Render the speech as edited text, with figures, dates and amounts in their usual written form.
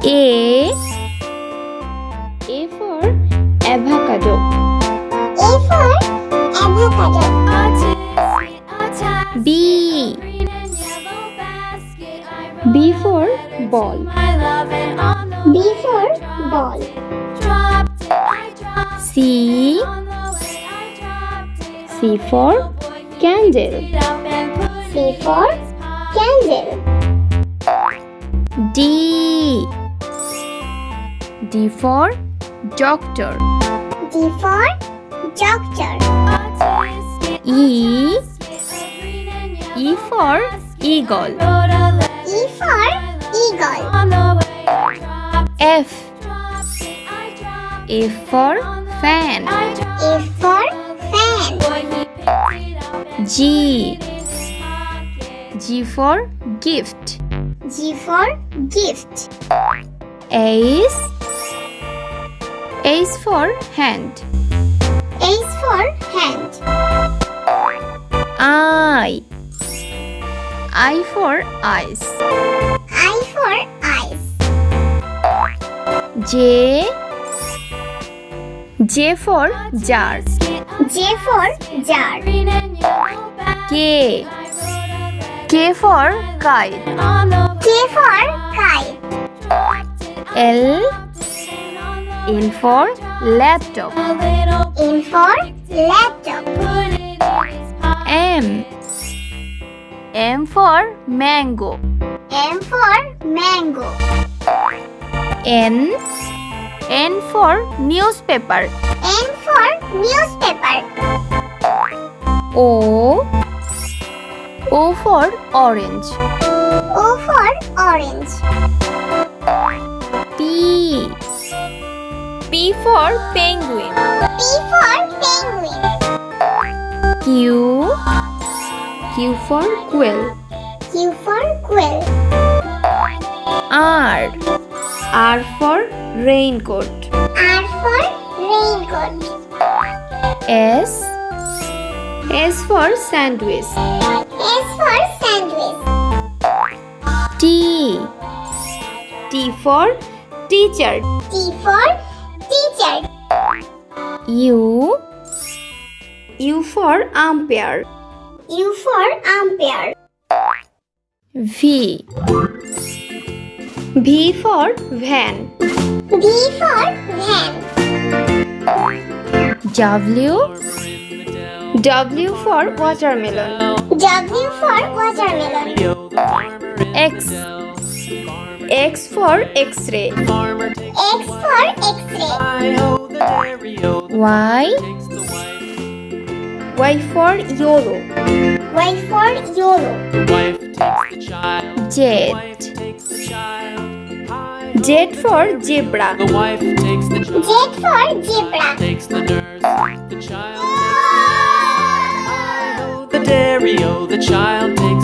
A for avocado. A for avocado. B for ball. B for ball. C for candle. C for candle. D for doctor. D for doctor. E for eagle. E for eagle. F for fan. F for fan. G for gift. G for gift. H for hand. H for hand. I for eyes. I for eyes. J for jar. J for jar. K for kite. K for kite. L for laptop. L for laptop. M for mango. M for mango. N for newspaper. N for newspaper. O for orange. O for orange. P for penguin. P for penguin. Q for quill. Q for quill. R for raincoat. R for raincoat. S for sandwich. S for sandwich. T for teacher. T for teacher. U for umpire. U for umpire. V for van. V for van. W for watermelon. W for watermelon. X for x-ray. X for x-ray. Y for yellow. Y for yellow. Z for zebra. Z for zebra. The child takes